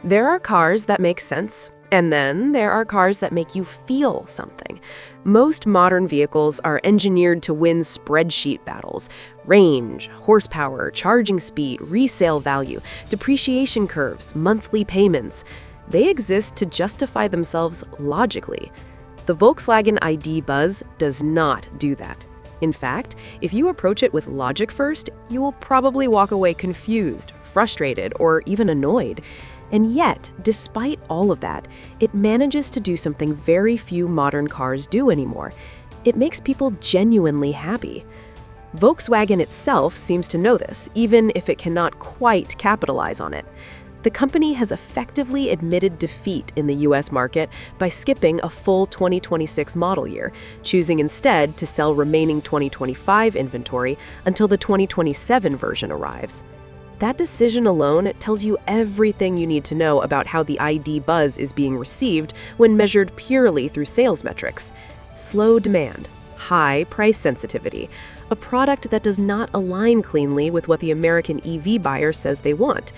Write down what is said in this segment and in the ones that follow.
There are cars that make sense, and then there are cars that make you feel something. Most modern vehicles are engineered to win spreadsheet battles. Range, horsepower, charging speed, resale value, depreciation curves, monthly payments. They exist to justify themselves logically. The Volkswagen ID Buzz does not do that. In fact, if you approach it with logic first, you will probably walk away confused, frustrated, or even annoyed. And yet, despite all of that, it manages to do something very few modern cars do anymore. It makes people genuinely happy. Volkswagen itself seems to know this, even if it cannot quite capitalize on it. The company has effectively admitted defeat in the US market by skipping a full 2026 model year, choosing instead to sell remaining 2025 inventory until the 2027 version arrives. That decision alone tells you everything you need to know about how the ID Buzz is being received when measured purely through sales metrics. Slow demand, high price sensitivity, a product that does not align cleanly with what the American EV buyer says they want.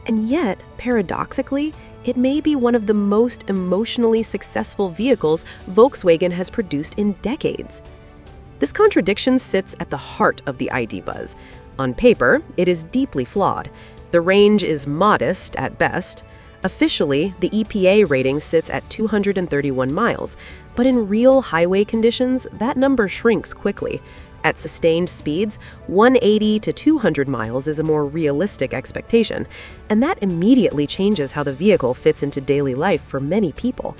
And yet, paradoxically, it may be one of the most emotionally successful vehicles Volkswagen has produced in decades. This contradiction sits at the heart of the ID Buzz. On paper, it is deeply flawed. The range is modest at best. Officially, the EPA rating sits at 231 miles, but in real highway conditions, that number shrinks quickly. At sustained speeds, 180 to 200 miles is a more realistic expectation, and that immediately changes how the vehicle fits into daily life for many people.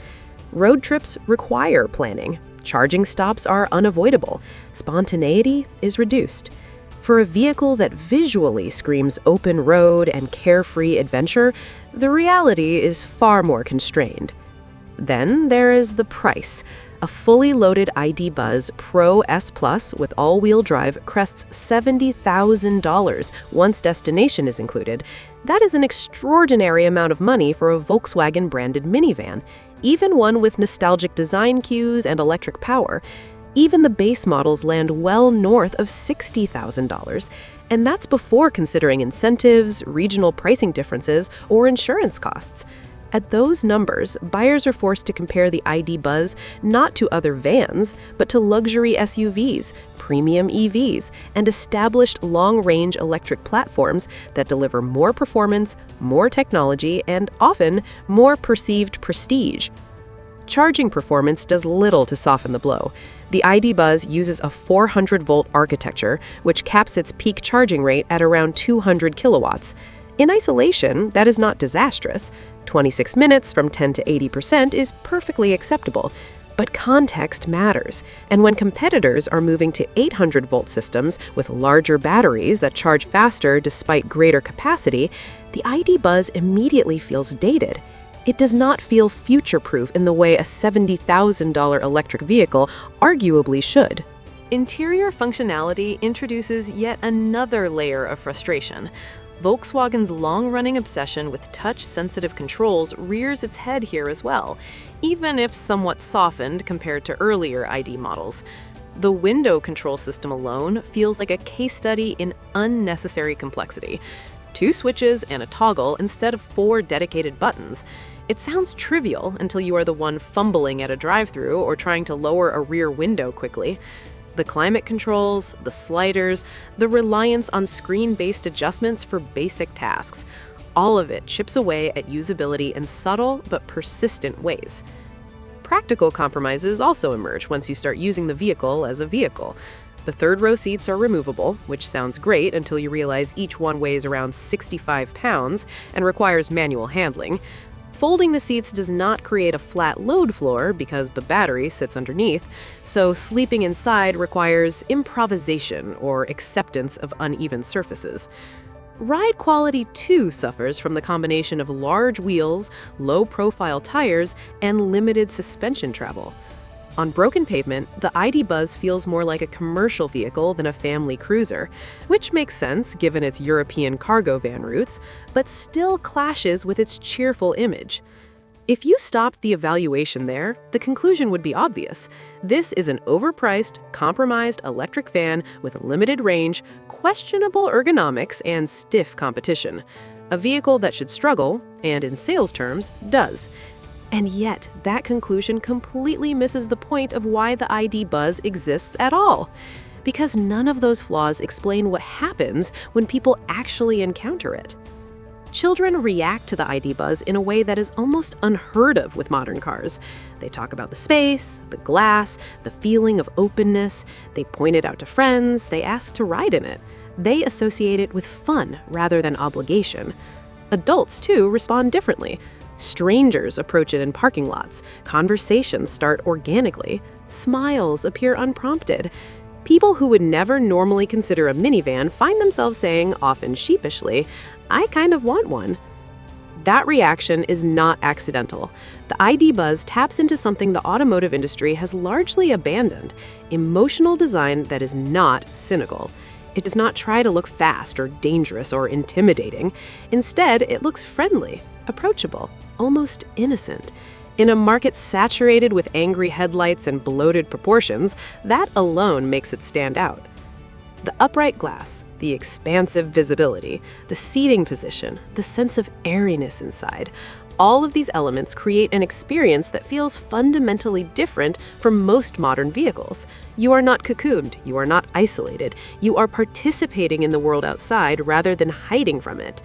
Road trips require planning. Charging stops are unavoidable. Spontaneity is reduced. For a vehicle that visually screams open road and carefree adventure, the reality is far more constrained. Then there is the price. A fully loaded ID Buzz Pro S Plus with all-wheel drive crests $70,000 once destination is included. That is an extraordinary amount of money for a Volkswagen-branded minivan, even one with nostalgic design cues and electric power. Even the base models land well north of $60,000, and that's before considering incentives, regional pricing differences, or insurance costs. At those numbers, buyers are forced to compare the ID Buzz not to other vans, but to luxury SUVs, premium EVs, and established long-range electric platforms that deliver more performance, more technology, and often more perceived prestige. Charging performance does little to soften the blow. The ID Buzz uses a 400-volt architecture, which caps its peak charging rate at around 200 kilowatts. In isolation, that is not disastrous. 26 minutes from 10 to 80% is perfectly acceptable. But context matters, and when competitors are moving to 800-volt systems with larger batteries that charge faster despite greater capacity, the ID Buzz immediately feels dated. It does not feel future-proof in the way a $70,000 electric vehicle arguably should. Interior functionality introduces yet another layer of frustration. Volkswagen's long-running obsession with touch-sensitive controls rears its head here as well, even if somewhat softened compared to earlier ID models. The window control system alone feels like a case study in unnecessary complexity. 2 switches and a toggle instead of 4 dedicated buttons. It sounds trivial until you are the one fumbling at a drive-thru or trying to lower a rear window quickly. The climate controls, the sliders, the reliance on screen-based adjustments for basic tasks. All of it chips away at usability in subtle but persistent ways. Practical compromises also emerge once you start using the vehicle as a vehicle. The third-row seats are removable, which sounds great until you realize each one weighs around 65 pounds and requires manual handling. Folding the seats does not create a flat load floor because the battery sits underneath, so sleeping inside requires improvisation or acceptance of uneven surfaces. Ride quality too suffers from the combination of large wheels, low-profile tires, and limited suspension travel. On broken pavement, the ID Buzz feels more like a commercial vehicle than a family cruiser, which makes sense given its European cargo van roots, but still clashes with its cheerful image. If you stopped the evaluation there, the conclusion would be obvious. This is an overpriced, compromised electric van with limited range, questionable ergonomics, and stiff competition. A vehicle that should struggle, and in sales terms, does. And yet, that conclusion completely misses the point of why the ID Buzz exists at all. Because none of those flaws explain what happens when people actually encounter it. Children react to the ID Buzz in a way that is almost unheard of with modern cars. They talk about the space, the glass, the feeling of openness. They point it out to friends. They ask to ride in it. They associate it with fun rather than obligation. Adults, too, respond differently. Strangers approach it in parking lots. Conversations start organically. Smiles appear unprompted. People who would never normally consider a minivan find themselves saying, often sheepishly, "I kind of want one." That reaction is not accidental. The ID Buzz taps into something the automotive industry has largely abandoned: emotional design that is not cynical. It does not try to look fast or dangerous or intimidating. Instead, it looks friendly, approachable, almost innocent. In a market saturated with angry headlights and bloated proportions, that alone makes it stand out. The upright glass, the expansive visibility, the seating position, the sense of airiness inside, all of these elements create an experience that feels fundamentally different from most modern vehicles. You are not cocooned, you are not isolated, you are participating in the world outside rather than hiding from it.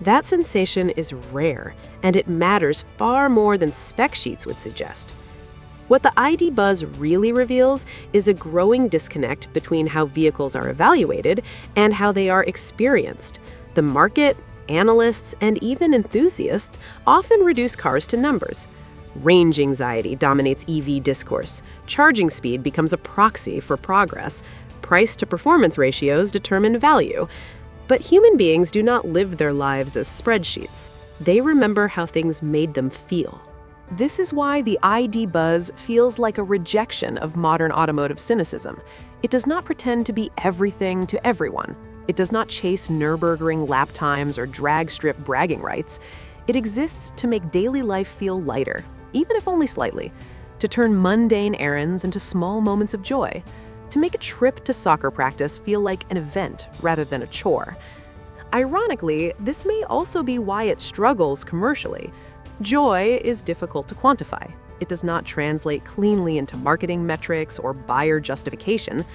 That sensation is rare, and it matters far more than spec sheets would suggest. What the ID Buzz really reveals is a growing disconnect between how vehicles are evaluated and how they are experienced. The market, analysts, and even enthusiasts often reduce cars to numbers. Range anxiety dominates EV discourse. Charging speed becomes a proxy for progress. Price-to-performance ratios determine value. But human beings do not live their lives as spreadsheets. They remember how things made them feel. This is why the ID Buzz feels like a rejection of modern automotive cynicism. It does not pretend to be everything to everyone. It does not chase Nürburgring lap times or drag strip bragging rights. It exists to make daily life feel lighter, even if only slightly, to turn mundane errands into small moments of joy, to make a trip to soccer practice feel like an event rather than a chore. Ironically, this may also be why it struggles commercially. Joy is difficult to quantify. It does not translate cleanly into marketing metrics or buyer justification.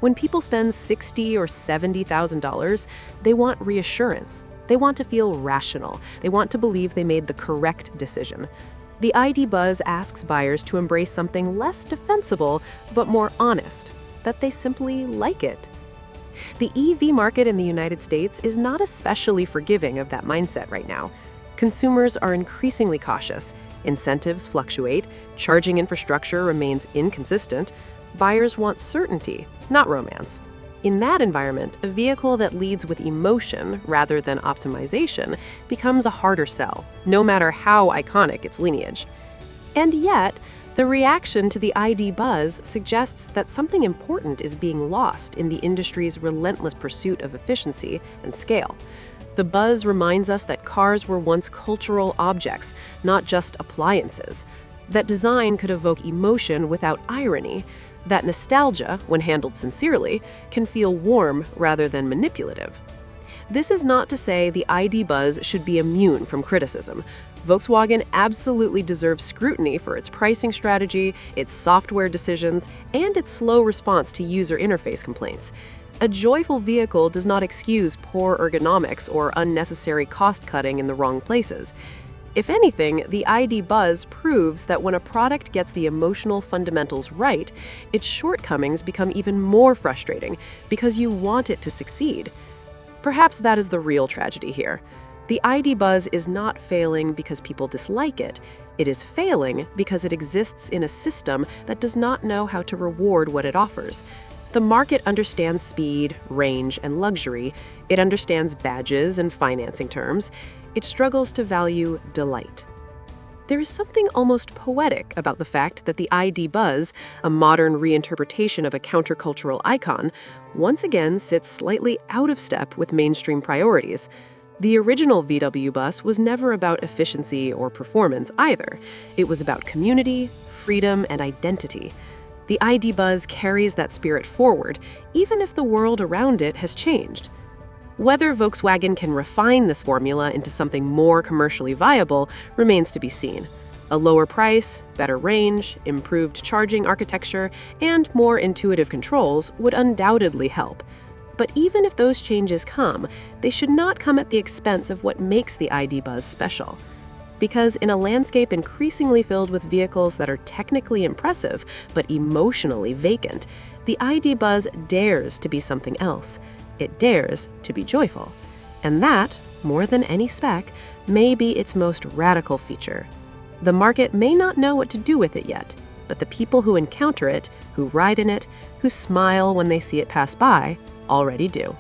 When people spend $60,000 or $70,000, they want reassurance. They want to feel rational. They want to believe they made the correct decision. The ID Buzz asks buyers to embrace something less defensible, but more honest, that they simply like it. The EV market in the United States is not especially forgiving of that mindset right now. Consumers are increasingly cautious. Incentives fluctuate. Charging infrastructure remains inconsistent. Buyers want certainty, not romance. In that environment, a vehicle that leads with emotion rather than optimization becomes a harder sell, no matter how iconic its lineage. And yet, the reaction to the ID Buzz suggests that something important is being lost in the industry's relentless pursuit of efficiency and scale. The Buzz reminds us that cars were once cultural objects, not just appliances. That design could evoke emotion without irony. That nostalgia, when handled sincerely, can feel warm rather than manipulative. This is not to say the ID Buzz should be immune from criticism. Volkswagen absolutely deserves scrutiny for its pricing strategy, its software decisions, and its slow response to user interface complaints. A joyful vehicle does not excuse poor ergonomics or unnecessary cost-cutting in the wrong places. If anything, the ID Buzz proves that when a product gets the emotional fundamentals right, its shortcomings become even more frustrating because you want it to succeed. Perhaps that is the real tragedy here. The ID Buzz is not failing because people dislike it. It is failing because it exists in a system that does not know how to reward what it offers. The market understands speed, range, and luxury. It understands badges and financing terms. It struggles to value delight. There is something almost poetic about the fact that the ID Buzz, a modern reinterpretation of a countercultural icon, once again sits slightly out of step with mainstream priorities. The original VW bus was never about efficiency or performance either. It was about community, freedom, and identity. The ID Buzz carries that spirit forward, even if the world around it has changed. Whether Volkswagen can refine this formula into something more commercially viable remains to be seen. A lower price, better range, improved charging architecture, and more intuitive controls would undoubtedly help. But even if those changes come, they should not come at the expense of what makes the ID Buzz special. Because in a landscape increasingly filled with vehicles that are technically impressive but emotionally vacant, the ID Buzz dares to be something else. It dares to be joyful. And that, more than any spec, may be its most radical feature. The market may not know what to do with it yet, but the people who encounter it, who ride in it, who smile when they see it pass by, already do.